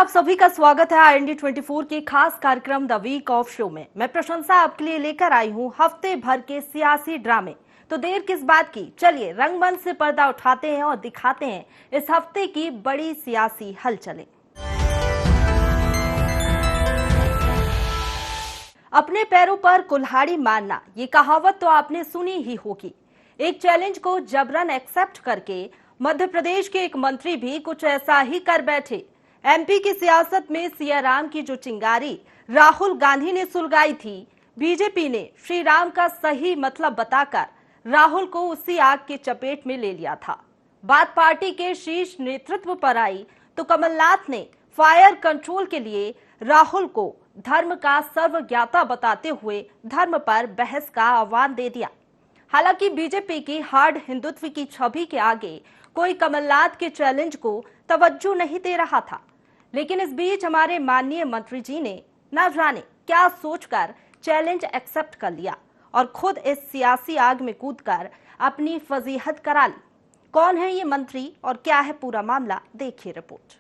आप सभी का स्वागत है IND24 के खास कार्यक्रम द वीक ऑफ शो में। मैं प्रशंसा आपके लिए लेकर आई हूं हफ्ते भर के सियासी ड्रामे। तो देर किस बात की, चलिए रंगमंच से पर्दा उठाते हैं और दिखाते हैं इस हफ्ते की बड़ी सियासी हलचलें। अपने पैरों पर कुल्हाड़ी मारना, ये कहावत तो आपने सुनी ही होगी। एक चैलेंज को जबरन एक्सेप्ट करके मध्य प्रदेश के एक मंत्री भी कुछ ऐसा ही कर बैठे। MP की सियासत में सिया राम की जो चिंगारी राहुल गांधी ने सुलगाई थी, बीजेपी ने श्री राम का सही मतलब बताकर राहुल को उसी आग के चपेट में ले लिया था। बात पार्टी के शीर्ष नेतृत्व पर आई तो कमलनाथ ने फायर कंट्रोल के लिए राहुल को धर्म का सर्वज्ञाता बताते हुए धर्म पर बहस का आह्वान दे दिया। हालांकि बीजेपी की हार्ड हिंदुत्व की छवि के आगे कोई कमलनाथ के चैलेंज को तवज्जो नहीं दे रहा था। लेकिन इस बीच हमारे माननीय मंत्री जी ने न जाने क्या सोचकर चैलेंज एक्सेप्ट कर लिया और खुद इस सियासी आग में कूदकर अपनी फजीहत करा ली। कौन है ये मंत्री और क्या है पूरा मामला, देखिए रिपोर्ट।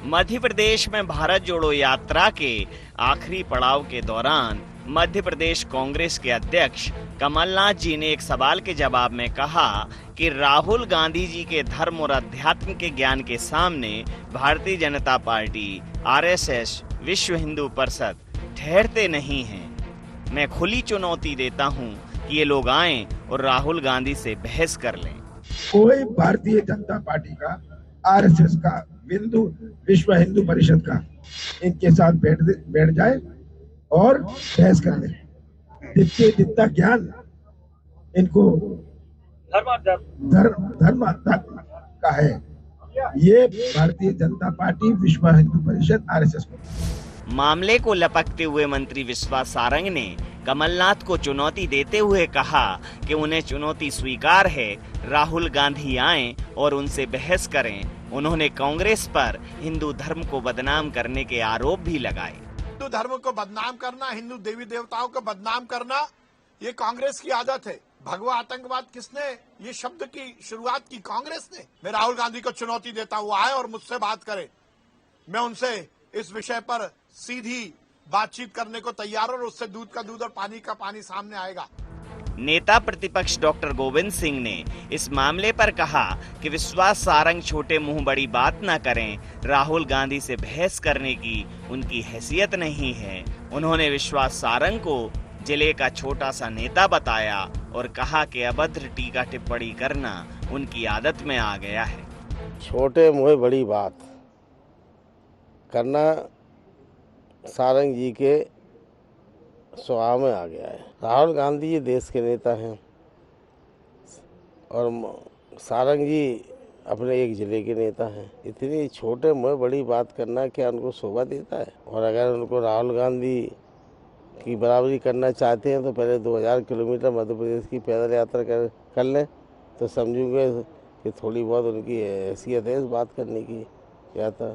मध्य प्रदेश में भारत जोड़ो यात्रा के आखिरी पड़ाव के दौरान मध्य प्रदेश कांग्रेस के अध्यक्ष कमलनाथ जी ने एक सवाल के जवाब में कहा कि राहुल गांधी जी के धर्म और अध्यात्म के ज्ञान के सामने भारतीय जनता पार्टी, RSS, विश्व हिंदू परिषद ठहरते नहीं हैं। मैं खुली चुनौती देता हूं कि ये लोग आएं और राहुल गांधी से बहस कर लें। कोई भारतीय जनता पार्टी का, RSS का, विश्व हिंदू परिषद का इनके साथ बैठ जाए और बहस कर ले। जितना ज्ञान इनको धर्म का है, ये भारतीय जनता पार्टी, विश्व हिंदू परिषद, RSS को। मामले को लपकते हुए मंत्री विश्वास सारंग ने कमलनाथ को चुनौती देते हुए कहा कि उन्हें चुनौती स्वीकार है, राहुल गांधी आएं और उनसे बहस करें। उन्होंने कांग्रेस पर हिंदू धर्म को बदनाम करने के आरोप भी लगाए। हिंदू धर्म को बदनाम करना, हिंदू देवी देवताओं को बदनाम करना, ये कांग्रेस की आदत है। भगवा आतंकवाद किसने ये शब्द की शुरुआत की? कांग्रेस ने। मैं राहुल गांधी को चुनौती देता हूँ, आए और मुझसे बात करे। मैं उनसे इस विषय पर सीधी बातचीत करने को तैयार और उससे दूध का दूध और पानी का पानी सामने आएगा। नेता प्रतिपक्ष डॉक्टर गोविंद सिंह ने इस मामले पर कहा कि विश्वास सारंग छोटे मुंह बड़ी बात न करें, राहुल गांधी से बहस करने की उनकी हैसियत नहीं है। उन्होंने विश्वास सारंग को जिले का छोटा सा नेता बताया और कहा कि अभद्र टीका टिप्पणी करना उनकी आदत में आ गया है। छोटे मुंह बड़ी बात करना सारंग जी के स्वभाव में आ गया है। राहुल गांधी जी देश के नेता हैं और सारंग जी अपने एक जिले के नेता हैं। इतनी छोटे मुँह बड़ी बात करना क्या उनको शोभा देता है? और अगर उनको राहुल गांधी की बराबरी करना चाहते हैं तो पहले 2000 किलोमीटर मध्य प्रदेश की पैदल यात्रा कर लें, तो समझूंगे कि थोड़ी बहुत उनकी हैसियत है इस बात करने की यात्रा।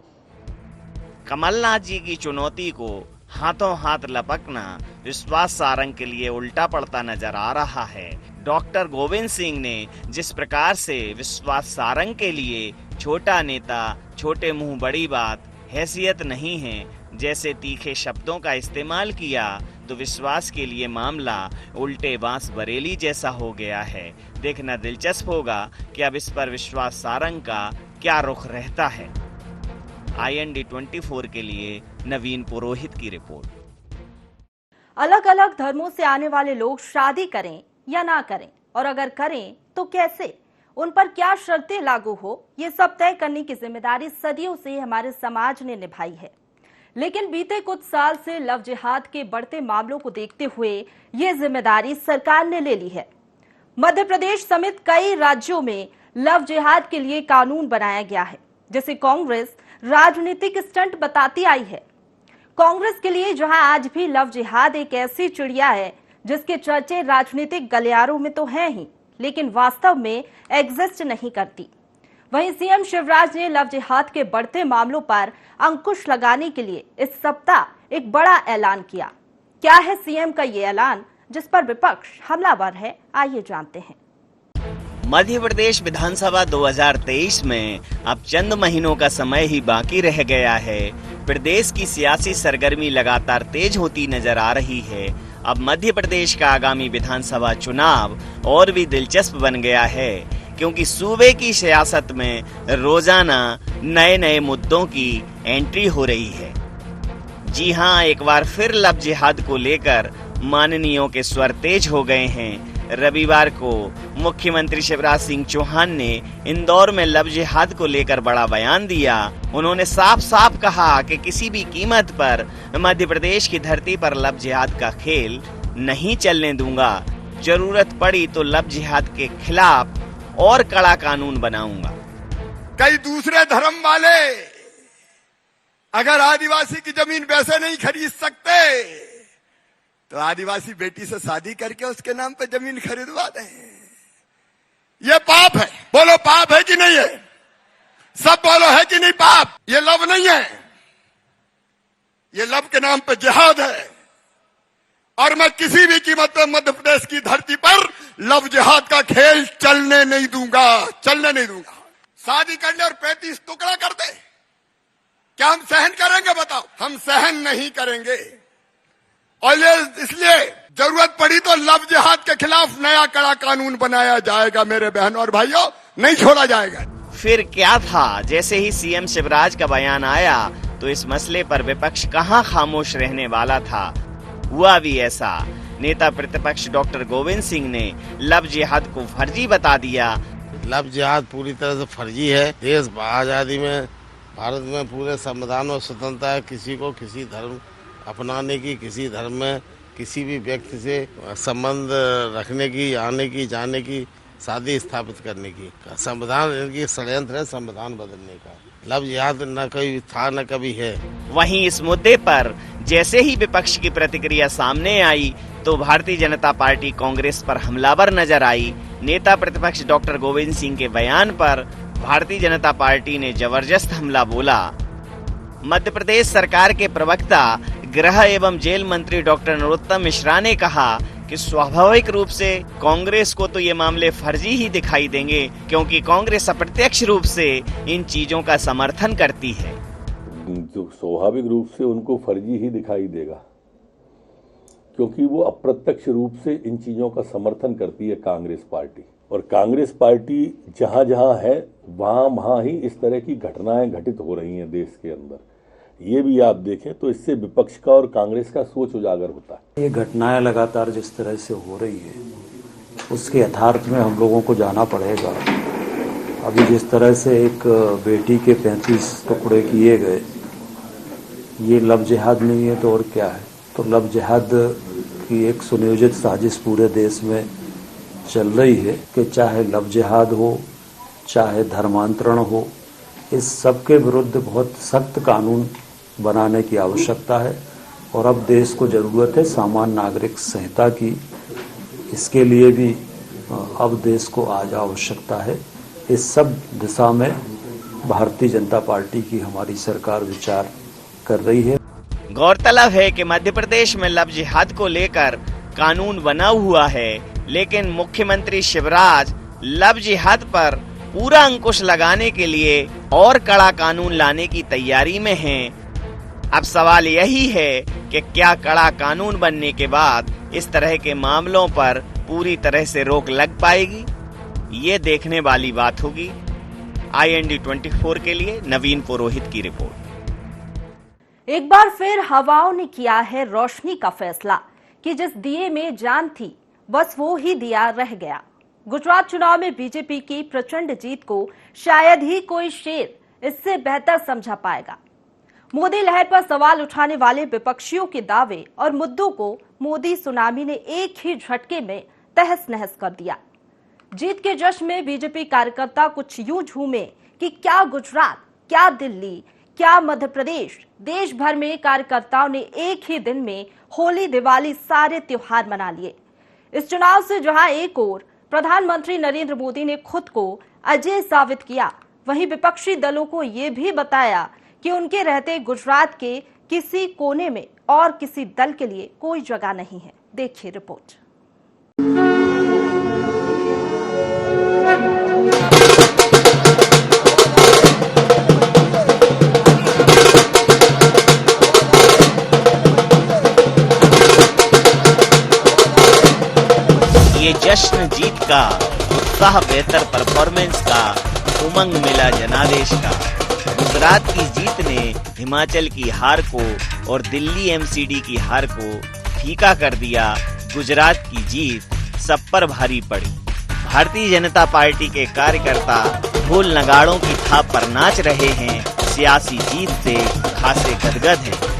कमलनाथ जी की चुनौती को हाथों हाथ लपकना विश्वास सारंग के लिए उल्टा पड़ता नजर आ रहा है। डॉक्टर गोविंद सिंह ने जिस प्रकार से विश्वास सारंग के लिए छोटा नेता, छोटे मुंह बड़ी बात, हैसियत नहीं है जैसे तीखे शब्दों का इस्तेमाल किया, तो विश्वास के लिए मामला उल्टे बांस बरेली जैसा हो गया है। देखना दिलचस्प होगा कि अब इस पर विश्वास सारंग का क्या रुख रहता है। IND24 के लिए नवीन पुरोहित की रिपोर्ट। अलग अलग धर्मों से आने वाले लोग शादी करें या ना करें, और अगर करें तो कैसे, उन पर क्या शर्तें लागू हो, ये सब तय करने की जिम्मेदारी सदियों से हमारे समाज ने निभाई है। लेकिन बीते कुछ साल से लव जिहाद के बढ़ते मामलों को देखते हुए ये जिम्मेदारी सरकार ने ले ली है। मध्य प्रदेश समेत कई राज्यों में लव जिहाद के लिए कानून बनाया गया है, जिसे कांग्रेस राजनीतिक स्टंट बताती आई है। कांग्रेस के लिए जहां आज भी लव जिहाद एक ऐसी चिड़िया है जिसके चर्चे राजनीतिक गलियारों में तो हैं ही, लेकिन वास्तव में एग्जिस्ट नहीं करती। वहीं सीएम शिवराज ने लव जिहाद के बढ़ते मामलों पर अंकुश लगाने के लिए इस सप्ताह एक बड़ा ऐलान किया। क्या है सीएम का ये ऐलान जिस पर विपक्ष हमलावर है, आइए जानते हैं। मध्य प्रदेश विधानसभा 2023 में अब चंद महीनों का समय ही बाकी रह गया है। प्रदेश की सियासी सरगर्मी लगातार तेज होती नजर आ रही है। अब मध्य प्रदेश का आगामी विधानसभा चुनाव और भी दिलचस्प बन गया है, क्योंकि सूबे की सियासत में रोजाना नए नए मुद्दों की एंट्री हो रही है। जी हां, एक बार फिर लव जिहाद को लेकर माननीयों के स्वर तेज हो गए हैं। रविवार को मुख्यमंत्री शिवराज सिंह चौहान ने इंदौर में लव जिहाद को लेकर बड़ा बयान दिया। उन्होंने साफ साफ कहा कि किसी भी कीमत पर मध्य प्रदेश की धरती पर लव जिहाद का खेल नहीं चलने दूंगा। जरूरत पड़ी तो लव जिहाद के खिलाफ और कड़ा कानून बनाऊंगा। कई दूसरे धर्म वाले अगर आदिवासी की जमीन वैसे नहीं खरीद सकते तो आदिवासी बेटी से शादी करके उसके नाम पे जमीन खरीदवा दें। ये पाप है। बोलो पाप है कि नहीं है? सब बोलो है कि नहीं पाप? ये लव नहीं है, ये लव के नाम पे जिहाद है। और मैं किसी भी कीमत पे मध्य प्रदेश की धरती पर लव जिहाद का खेल चलने नहीं दूंगा, चलने नहीं दूंगा। शादी कर ले और 35 टुकड़ा कर दे, क्या हम सहन करेंगे? बताओ, हम सहन नहीं करेंगे। और ये इसलिए जरूरत पड़ी तो लव जिहाद के खिलाफ नया कड़ा कानून बनाया जाएगा। मेरे बहनों और भाइयों, नहीं छोड़ा जाएगा। फिर क्या था, जैसे ही सीएम शिवराज का बयान आया तो इस मसले पर विपक्ष कहां खामोश रहने वाला था। हुआ भी ऐसा। नेता प्रतिपक्ष डॉक्टर गोविंद सिंह ने लव जिहाद को फर्जी बता दिया। लव जिहाद पूरी तरह से फर्जी है। देश आजादी में, भारत में पूरे संविधान और स्वतंत्रता है किसी को किसी धर्म अपनाने की, किसी धर्म में किसी भी व्यक्ति से संबंध रखने की, आने की, जाने की, शादी स्थापित करने की। संविधान इनकी षड्यंत्र है संविधान बदलने का। लव जिहाद न कभी था न कभी है। वहीं इस मुद्दे पर जैसे ही विपक्ष की प्रतिक्रिया सामने आई तो भारतीय जनता पार्टी कांग्रेस पर हमलावर नजर आई। नेता प्रतिपक्ष डॉक्टर गोविंद सिंह के बयान पर भारतीय जनता पार्टी ने जबरदस्त हमला बोला। मध्य प्रदेश सरकार के प्रवक्ता गृह एवं जेल मंत्री डॉक्टर नरोत्तम मिश्रा ने कहा कि स्वाभाविक रूप से कांग्रेस को तो ये मामले फर्जी ही दिखाई देंगे, क्योंकि कांग्रेस अप्रत्यक्ष रूप से इन चीजों का समर्थन करती है। जो स्वाभाविक रूप से उनको फर्जी ही दिखाई देगा, क्योंकि वो अप्रत्यक्ष रूप से इन चीजों का समर्थन करती है कांग्रेस पार्टी। और कांग्रेस पार्टी जहां जहां है वहां ही इस तरह की घटनाएं घटित हो रही हैं देश के अंदर। ये भी आप देखें तो इससे विपक्ष का और कांग्रेस का सोच उजागर होता है। ये घटनाएं लगातार जिस तरह से हो रही है उसके यथार्थ में हम लोगों को जाना पड़ेगा। अभी जिस तरह से एक बेटी के 35 टुकड़े किए गए, ये लव जिहाद नहीं है तो और क्या है? तो लव जिहाद की एक सुनियोजित साजिश पूरे देश में चल रही है कि चाहे लव जिहाद हो, चाहे धर्मांतरण हो, इस सब के विरुद्ध बहुत सख्त कानून बनाने की आवश्यकता है। और अब देश को जरूरत है सामान्य नागरिक संहिता की। इसके लिए भी अब देश को आज आवश्यकता है। इस सब दिशा में भारतीय जनता पार्टी की हमारी सरकार विचार कर रही है। गौरतलब है कि मध्य प्रदेश में लव जिहाद को लेकर कानून बना हुआ है, लेकिन मुख्यमंत्री शिवराज लव जिहाद पर पूरा अंकुश लगाने के लिए और कड़ा कानून लाने की तैयारी में हैं। अब सवाल यही है कि क्या कड़ा कानून बनने के बाद इस तरह के मामलों पर पूरी तरह से रोक लग पाएगी? ये देखने वाली बात होगी। IND 24 के लिए नवीन पुरोहित की रिपोर्ट। एक बार फिर हवाओं ने किया है रोशनी का फैसला कि जिस दिए में जान थी बस वो ही दिया रह गया। गुजरात चुनाव में बीजेपी की प्रचंड जीत को शायद ही कोई शेर इससे बेहतर समझा पाएगा। मोदी लहर पर सवाल उठाने वाले विपक्षियों के दावे और मुद्दों को मोदी सुनामी ने एक ही झटके में तहस नहस कर दिया। जीत के जश्न में बीजेपी कार्यकर्ता कुछ यूं झूमे कि क्या गुजरात, क्या दिल्ली, क्या मध्य प्रदेश, देश भर में कार्यकर्ताओं ने एक ही दिन में होली, दिवाली सारे त्योहार मना लिए। इस चुनाव से जहां एक ओर प्रधानमंत्री नरेंद्र मोदी ने खुद को अजय साबित किया, वहीं विपक्षी दलों को ये भी बताया कि उनके रहते गुजरात के किसी कोने में और किसी दल के लिए कोई जगह नहीं है। देखिए रिपोर्ट। ये जश्न जीत का, उत्साह बेहतर परफॉर्मेंस का, उमंग मिला जनादेश का। गुजरात की जीत ने हिमाचल की हार को और दिल्ली एमसीडी की हार को फीका कर दिया। गुजरात की जीत सब पर भारी पड़ी। भारतीय जनता पार्टी के कार्यकर्ता ढोल नगाड़ों की थाप पर नाच रहे हैं। सियासी जीत से खासे गदगद हैं।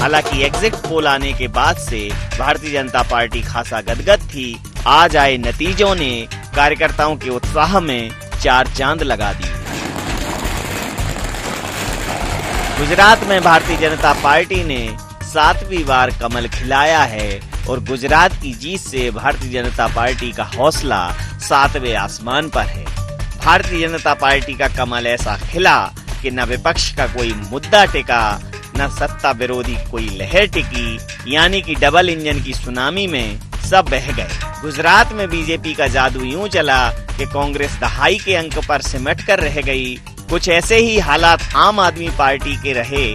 हालांकि एग्जिट पोल आने के बाद से भारतीय जनता पार्टी खासा गदगद थी। आज आए नतीजों ने कार्यकर्ताओं के उत्साह में चार चांद लगा दिए। गुजरात में भारतीय जनता पार्टी ने 7वीं बार कमल खिलाया है और गुजरात की जीत से भारतीय जनता पार्टी का हौसला 7वें आसमान पर है। भारतीय जनता पार्टी का कमल ऐसा खिला कि न विपक्ष का कोई मुद्दा टिका, न सत्ता विरोधी कोई लहर टिकी, यानी कि डबल इंजन की सुनामी में सब बह गए। गुजरात में बीजेपी का जादू यूं चला कि कांग्रेस दहाई के अंक पर सिमट कर रह गई। कुछ ऐसे ही हालात आम आदमी पार्टी के रहे,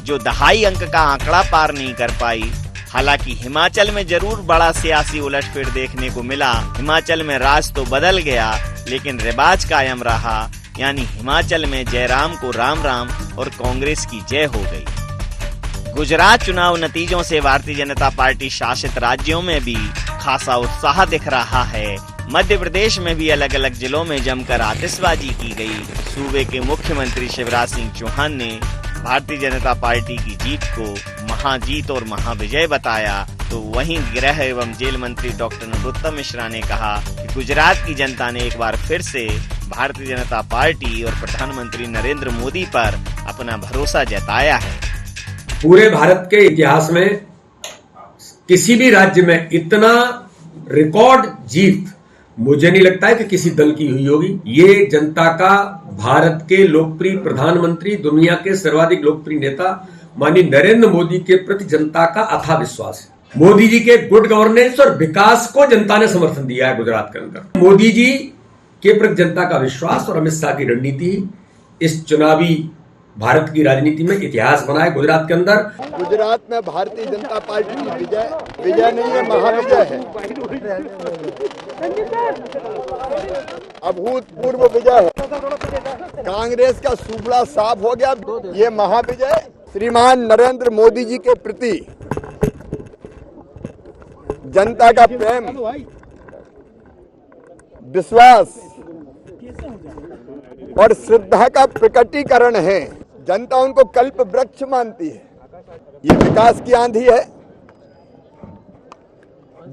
जो दहाई अंक का आंकड़ा पार नहीं कर पाई। हालांकि हिमाचल में जरूर बड़ा सियासी उलटफेर देखने को मिला। हिमाचल में राज तो बदल गया, लेकिन रिवाज कायम रहा, यानी हिमाचल में जयराम को राम राम और कांग्रेस की जय हो गई। गुजरात चुनाव नतीजों से भारतीय जनता पार्टी शासित राज्यों में भी खासा उत्साह दिख रहा है। मध्य प्रदेश में भी अलग अलग जिलों में जमकर आतिशबाजी की गई। सूबे के मुख्यमंत्री शिवराज सिंह चौहान ने भारतीय जनता पार्टी की जीत को महाजीत और महाविजय बताया, तो वहीं गृह एवं जेल मंत्री डॉक्टर नरोत्तम मिश्रा ने कहा कि गुजरात की जनता ने एक बार फिर से भारतीय जनता पार्टी और प्रधानमंत्री नरेंद्र मोदी पर अपना भरोसा जताया है। पूरे भारत के इतिहास में किसी भी राज्य में इतना रिकॉर्ड जीत मुझे नहीं लगता है कि किसी दल की हुई होगी। ये जनता का, भारत के लोकप्रिय प्रधानमंत्री, दुनिया के सर्वाधिक लोकप्रिय नेता माननीय नरेंद्र मोदी के प्रति जनता का अथाह विश्वास है। मोदी जी के गुड गवर्नेंस और विकास को जनता ने समर्थन दिया है गुजरात के अंदर। मोदी जी के प्रति जनता का विश्वास और अमित शाह की रणनीति इस चुनावी भारत की राजनीति में इतिहास बनाए गुजरात के अंदर। गुजरात में भारतीय जनता पार्टी की विजय, विजय नहीं है, महाविजय है, अभूतपूर्व विजय है। कांग्रेस का सुबड़ा साफ हो गया। ये महाविजय श्रीमान नरेंद्र मोदी जी के प्रति जनता का प्रेम, विश्वास और श्रद्धा का प्रकटीकरण है। जनता उनको कल्प वृक्ष मानती है। ये विकास की आंधी है,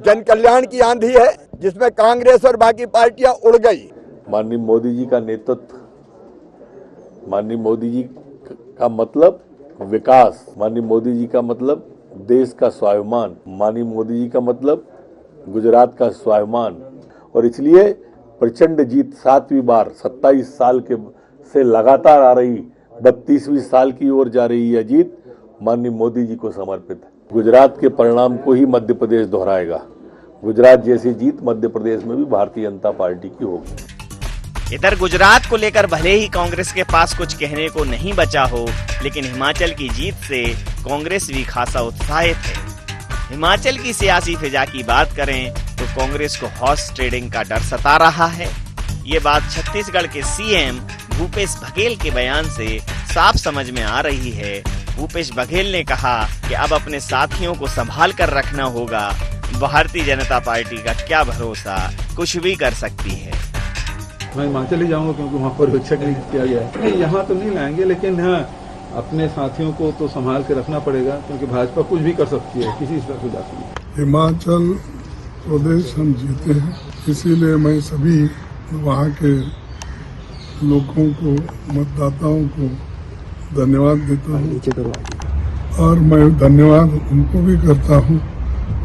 जन कल्याण की आंधी है, जिसमें कांग्रेस और बाकी पार्टियां उड़ गई। माननीय मोदी जी का नेतृत्व, माननीय मोदी जी का मतलब विकास, माननीय मोदी जी का मतलब देश का स्वाभिमान, माननीय मोदी जी का मतलब गुजरात का स्वाभिमान, और इसलिए प्रचंड जीत 7वीं बार 27 साल के से लगातार आ रही 32वीं साल की ओर जा रही यह जीत माननीय मोदी जी को समर्पित है। गुजरात के परिणाम को ही मध्य प्रदेश दोहराएगा। गुजरात जैसी जीत मध्य प्रदेश में भी भारतीय जनता पार्टी की होगी। इधर गुजरात को लेकर भले ही कांग्रेस के पास कुछ कहने को नहीं बचा हो, लेकिन हिमाचल की जीत से कांग्रेस भी खासा उत्साहित है। हिमाचल की सियासी फिजा की बात करें तो कांग्रेस को हॉर्स ट्रेडिंग का डर सता रहा है। ये बात छत्तीसगढ़ के सीएम भूपेश बघेल के बयान से साफ समझ में आ रही है। भूपेश बघेल ने कहा कि अब अपने साथियों को संभाल कर रखना होगा। भारतीय जनता पार्टी का क्या भरोसा, कुछ भी कर सकती है। मैं हिमाचल ही जाऊंगा क्योंकि वहाँ पर्यवेक्षक नहीं किया गया है। नहीं, यहाँ तो नहीं लाएंगे, लेकिन हाँ अपने साथियों को तो संभाल के रखना पड़ेगा, क्योंकि भाजपा कुछ भी कर सकती है, किसी स्तर पर जा सकती है। हिमाचल प्रदेश हम जीते हैं, इसीलिए मैं सभी वहाँ के लोगों को, मतदाताओं को धन्यवाद देता हूँ। और मैं धन्यवाद उनको भी करता हूँ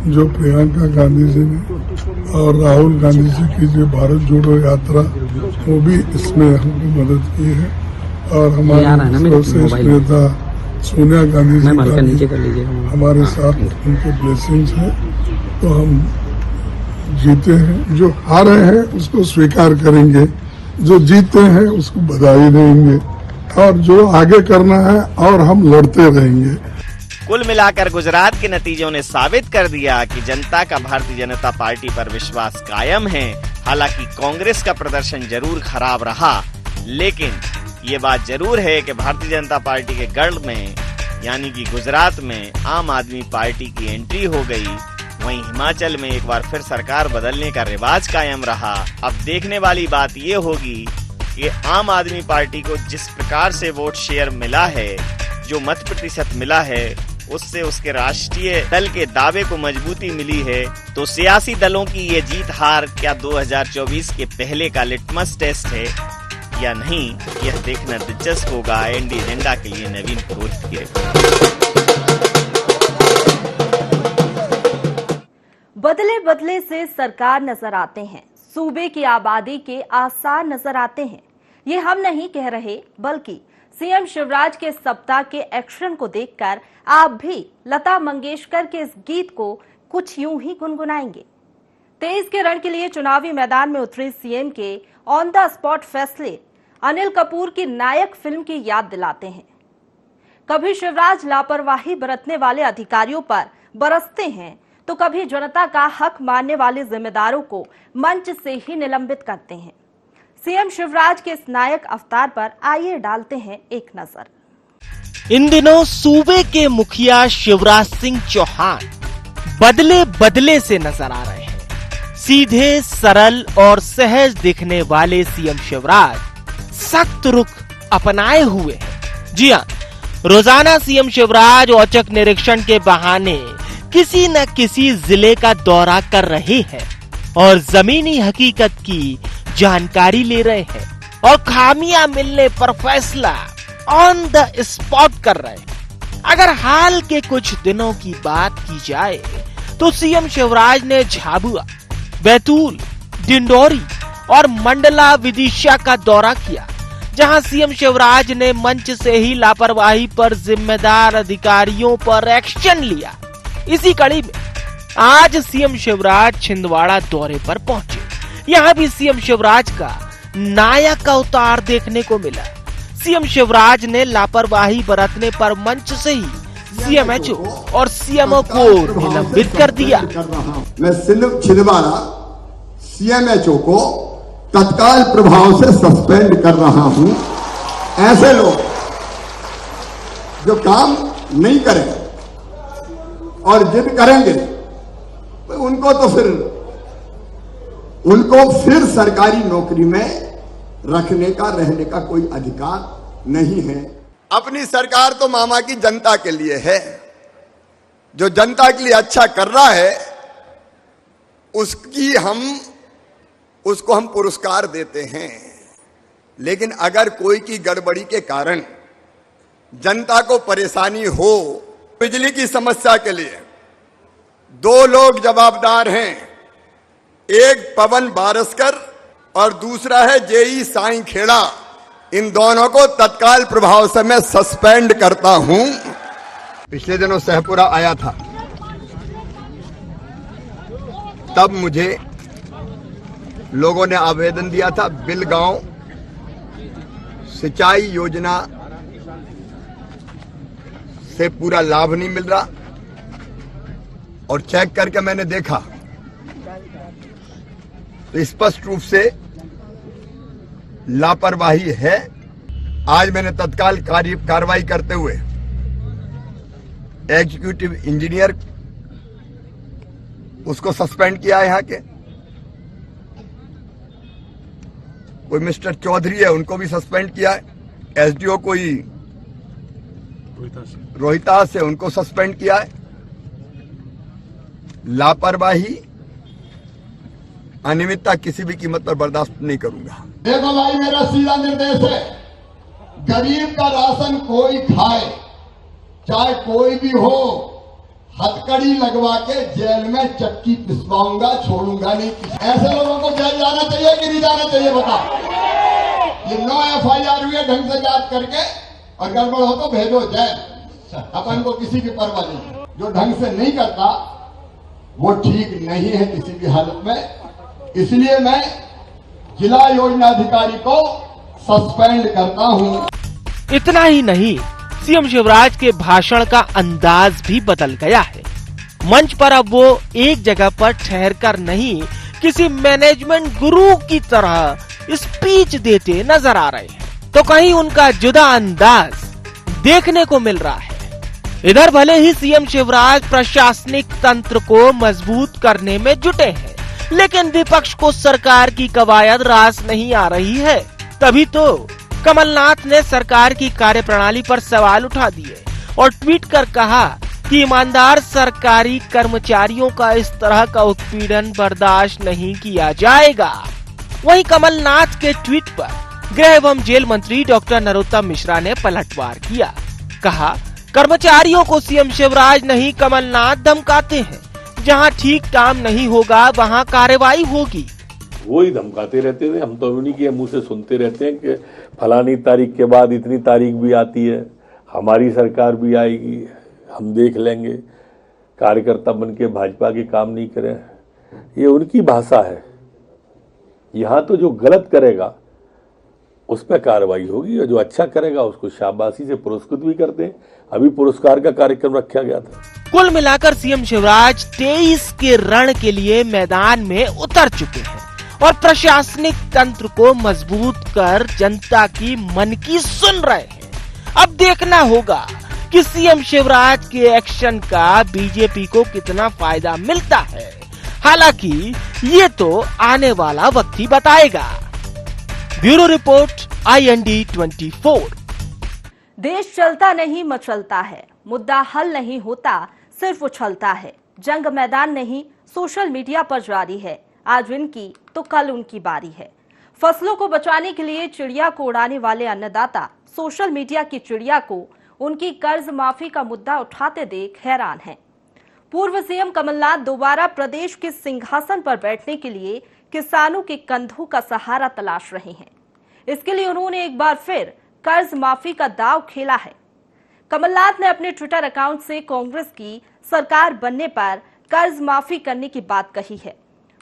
जो प्रियंका गांधी जी ने और राहुल गांधी जी की जो भारत जोड़ो यात्रा, वो भी इसमें हमको मदद की है। और हमारे सर्वश्रेष्ठ नेता सोनिया गांधी जी का हमारे साथ उनके ब्लेसिंग्स हैं, तो हम जीते हैं। जो हारे हैं उसको स्वीकार करेंगे, जो जीते हैं उसको बधाई देंगे, और जो आगे करना है और हम लड़ते रहेंगे। कुल मिलाकर गुजरात के नतीजों ने साबित कर दिया कि जनता का भारतीय जनता पार्टी पर विश्वास कायम है। हालांकि कांग्रेस का प्रदर्शन जरूर खराब रहा, लेकिन ये बात जरूर है कि भारतीय जनता पार्टी के गढ़ में यानी कि गुजरात में आम आदमी पार्टी की एंट्री हो गई। वहीं हिमाचल में एक बार फिर सरकार बदलने का रिवाज कायम रहा। अब देखने वाली बात ये होगी कि आम आदमी पार्टी को जिस प्रकार से वोट शेयर मिला है, जो मत प्रतिशत मिला है, उससे उसके राष्ट्रीय दल के दावे को मजबूती मिली है। तो सियासी दलों की ये जीत हार क्या 2024 के पहले का लिटमस टेस्ट है या नहीं, यह देखना दिलचस्प होगा। एनडी एजेंडा के लिए नवीन पुरोहित की रिपोर्ट। बदले बदले से सरकार नजर आते हैं, सूबे की आबादी के आसार नजर आते हैं। ये हम नहीं कह रहे, बल्कि सीएम शिवराज के सप्ताह के एक्शन को देखकर आप भी लता मंगेशकर के इस गीत को कुछ यूं ही गुनगुनाएंगे। 23 के रण के लिए चुनावी मैदान में उतरे सीएम के ऑन द स्पॉट फैसले अनिल कपूर की नायक फिल्म की याद दिलाते हैं। कभी शिवराज लापरवाही बरतने वाले अधिकारियों पर बरसते हैं, तो कभी जनता का हक मानने वाले जिम्मेदारों को मंच से ही निलंबित करते हैं। सीएम शिवराज के इस नायक अवतार पर आइए डालते हैं एक नजर। इन दिनों सूबे के मुखिया शिवराज सिंह चौहान बदले बदले से नजर आ रहे हैं। सीधे, सरल और सहज दिखने वाले सीएम शिवराज सख्त रुख अपनाए हुए हैं। जी हां, रोजाना सीएम शिवराज औचक निरीक्षण के बहाने किसी न किसी जिले का दौरा कर रहे हैं और जमीनी हकीकत की जानकारी ले रहे हैं और खामियां मिलने पर फैसला ऑन द स्पॉट कर रहे हैं। अगर हाल के कुछ दिनों की बात की जाए तो सीएम शिवराज ने झाबुआ, बैतूल, डिंडोरी और मंडला विदिशा का दौरा किया, जहां सीएम शिवराज ने मंच से ही लापरवाही पर जिम्मेदार अधिकारियों पर एक्शन लिया। इसी कड़ी में आज सीएम शिवराज छिंदवाड़ा दौरे पर पहुंचे। यहां भी सीएम शिवराज का नायक अवतार देखने को मिला। सीएम शिवराज ने लापरवाही बरतने पर मंच से ही सीएमएचओ और सीएमओ को निलंबित कर दिया। मैं छिंदवाड़ा सीएमएचओ को तत्काल प्रभाव से सस्पेंड कर रहा हूं। ऐसे लोग जो काम नहीं करेंगे और जिद करेंगे उनको फिर सरकारी नौकरी में रहने का कोई अधिकार नहीं है। अपनी सरकार तो मामा की जनता के लिए है। जो जनता के लिए अच्छा कर रहा है उसको हम पुरस्कार देते हैं। लेकिन अगर कोई की गड़बड़ी के कारण जनता को परेशानी हो, बिजली की समस्या के लिए 2 लोग जवाबदार हैं, एक पवन बारसकर और दूसरा है जेई साईं खेड़ा। इन दोनों को तत्काल प्रभाव से मैं सस्पेंड करता हूं। पिछले दिनों सहपुरा आया था, तब मुझे लोगों ने आवेदन दिया था, बिलगांव सिंचाई योजना से पूरा लाभ नहीं मिल रहा, और चेक करके मैंने देखा तो स्पष्ट रूप से लापरवाही है। आज मैंने तत्काल कार्रवाई करते हुए एग्जीक्यूटिव इंजीनियर उसको सस्पेंड किया है। यहाँ के कोई मिस्टर चौधरी है, उनको भी सस्पेंड किया है। एसडीओ कोई रोहितास से, उनको सस्पेंड किया है। लापरवाही, अनियमितता किसी भी कीमत पर बर्दाश्त नहीं करूंगा। देखो भाई, मेरा सीधा निर्देश है, गरीब का राशन कोई खाए, चाहे कोई भी हो, हथकड़ी लगवा के जेल में चक्की पिसवाऊंगा, छोड़ूंगा नहीं। ऐसे लोगों को जेल जाना चाहिए कि नहीं जाना चाहिए बताओ। ये 9 FIR हुए ढंग से जांच करके, और गड़बड़ हो तो भेजो जेल। अपन को किसी की परवाह नहीं। जो ढंग से नहीं करता वो ठीक नहीं है किसी भी हालत में। इसलिए मैं जिला योजना अधिकारी को सस्पेंड करता हूं। इतना ही नहीं, सीएम शिवराज के भाषण का अंदाज भी बदल गया है। मंच पर अब वो एक जगह पर ठहरकर नहीं, किसी मैनेजमेंट गुरु की तरह स्पीच देते नजर आ रहे हैं। तो कहीं उनका जुदा अंदाज देखने को मिल रहा है। इधर भले ही सीएम शिवराज प्रशासनिक तंत्र को मजबूत करने में जुटे हैं, लेकिन विपक्ष को सरकार की कवायद रास नहीं आ रही है। तभी तो कमलनाथ ने सरकार की कार्यप्रणाली पर सवाल उठा दिए और ट्वीट कर कहा कि ईमानदार सरकारी कर्मचारियों का इस तरह का उत्पीड़न बर्दाश्त नहीं किया जाएगा। वहीं कमलनाथ के ट्वीट पर गृह एवं जेल मंत्री डॉक्टर नरोत्तम मिश्रा ने पलटवार किया। कहा, कर्मचारियों को सीएम शिवराज नहीं कमलनाथ धमकाते हैं। जहां ठीक काम नहीं होगा वहां कार्रवाई होगी। वो ही धमकाते रहते थे। हम तो उन्हीं के मुंह से सुनते रहते हैं कि फलानी तारीख के बाद इतनी तारीख भी आती है, हमारी सरकार भी आएगी, हम देख लेंगे। कार्यकर्ता बन के भाजपा के काम नहीं करें, ये उनकी भाषा है। यहाँ तो जो गलत करेगा उस पर कार्रवाई होगी और जो अच्छा करेगा उसको शाबाशी से पुरस्कृत भी करते हैं। अभी पुरस्कार का कार्यक्रम रखा गया था। कुल मिलाकर सीएम शिवराज 23 के रण के लिए मैदान में उतर चुके हैं और प्रशासनिक तंत्र को मजबूत कर जनता की मन की सुन रहे हैं। अब देखना होगा कि सीएम शिवराज के एक्शन का बीजेपी को कितना फायदा मिलता है। हालांकि ये तो आने वाला वक्त ही बताएगा। Bureau report, IND 24। देश चलता नहीं मचलता है, मुद्दा हल नहीं होता सिर्फ उछलता है। जंग मैदान नहीं सोशल मीडिया पर जारी है। आज इनकी तो कल उनकी बारी है। फसलों को बचाने के लिए चिड़िया को उड़ाने वाले अन्नदाता सोशल मीडिया की चिड़िया को उनकी कर्ज माफी का मुद्दा उठाते देख हैरान हैं। पूर्व सीएम कमलनाथ दोबारा प्रदेश के सिंहासन पर बैठने के लिए किसानों के कंधों का सहारा तलाश रहे हैं। इसके लिए उन्होंने एक बार फिर कर्ज माफी का दांव खेला है। कमलनाथ ने अपने ट्विटर अकाउंट से कांग्रेस की सरकार बनने पर कर्ज माफी करने की बात कही है।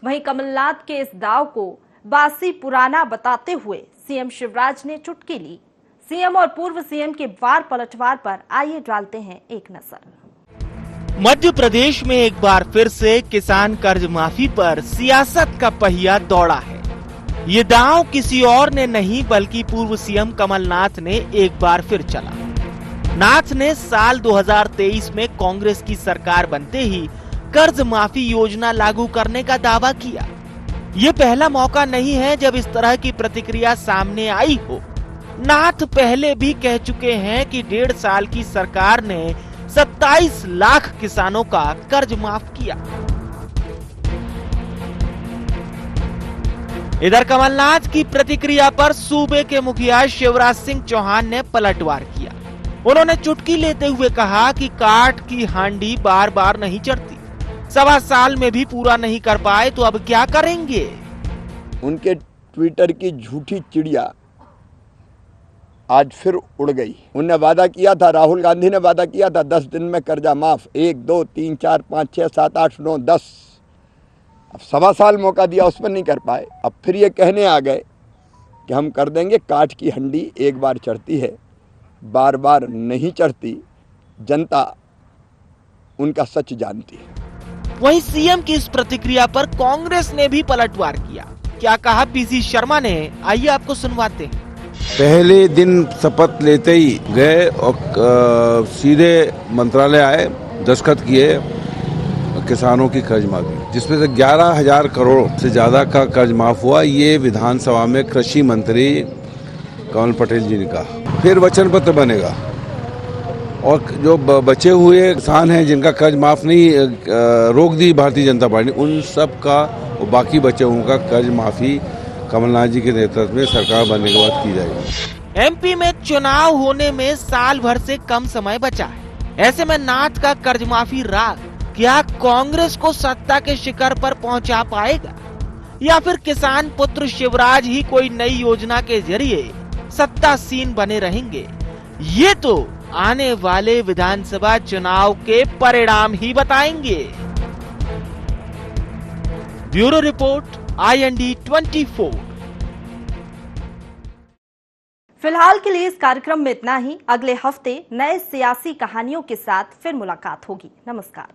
वहीं कमलनाथ के इस दांव को बासी पुराना बताते हुए सीएम शिवराज ने चुटकी ली। सीएम और पूर्व सीएम के वार पलटवार पर आइए डालते हैं एक नजर। मध्य प्रदेश में एक बार फिर से किसान कर्ज माफी पर सियासत का पहिया दौड़ा है। ये दांव किसी और ने नहीं बल्कि पूर्व सीएम कमलनाथ ने एक बार फिर चला। नाथ ने साल 2023 में कांग्रेस की सरकार बनते ही कर्ज माफी योजना लागू करने का दावा किया। ये पहला मौका नहीं है जब इस तरह की प्रतिक्रिया सामने आई हो। नाथ पहले भी कह चुके हैं कि 1.5 साल की सरकार ने 27 लाख किसानों का कर्ज माफ किया। इधर कमलनाथ की प्रतिक्रिया पर सूबे के मुखिया शिवराज सिंह चौहान ने पलटवार किया। उन्होंने चुटकी लेते हुए कहा कि काठ की हांडी बार बार नहीं चढ़ती। 1.25 साल में भी पूरा नहीं कर पाए तो अब क्या करेंगे। उनके ट्विटर की झूठी चिड़िया आज फिर उड़ गई। उनने वादा किया था, राहुल गांधी ने वादा किया था 10 दिन में कर्जा माफ। 1, 2, 3, 4, 5, 6, 7, 8, 9, 10। अब 1.25 साल मौका दिया, उस पर नहीं कर पाए। अब फिर ये कहने आ गए कि हम कर देंगे। काठ की हंडी एक बार चढ़ती है, बार बार नहीं चढ़ती। जनता उनका सच जानती है। वहीं सीएम की इस प्रतिक्रिया पर कांग्रेस ने भी पलटवार किया। क्या कहा पीसी शर्मा ने, आइए आपको सुनवाते हैं। पहले दिन शपथ लेते ही गए और सीधे मंत्रालय आए, दस्तखत किए किसानों की कर्ज माफी, जिसमें से 11,000 करोड़ से ज्यादा का कर्ज माफ हुआ। ये विधानसभा में कृषि मंत्री कमल पटेल जी ने कहा। फिर वचन पत्र बनेगा और जो बचे हुए किसान हैं जिनका कर्ज माफ नहीं रोक दी भारतीय जनता पार्टी, उन सब का और बाकी बचे हुओं का कर्ज माफी कमलनाथ जी के नेतृत्व में सरकार बनने के बाद की जाएगी। एमपी में चुनाव होने में साल भर से कम समय बचा है। ऐसे में नाथ का कर्ज माफी राग क्या कांग्रेस को सत्ता के शिखर पर पहुंचा पाएगा, या फिर किसान पुत्र शिवराज ही कोई नई योजना के जरिए सत्तासीन बने रहेंगे। ये तो आने वाले विधानसभा चुनाव के परिणाम ही बताएंगे। Bureau report, IND 24। फिलहाल के लिए इस कार्यक्रम में इतना ही। अगले हफ्ते नए सियासी कहानियों के साथ फिर मुलाकात होगी। नमस्कार।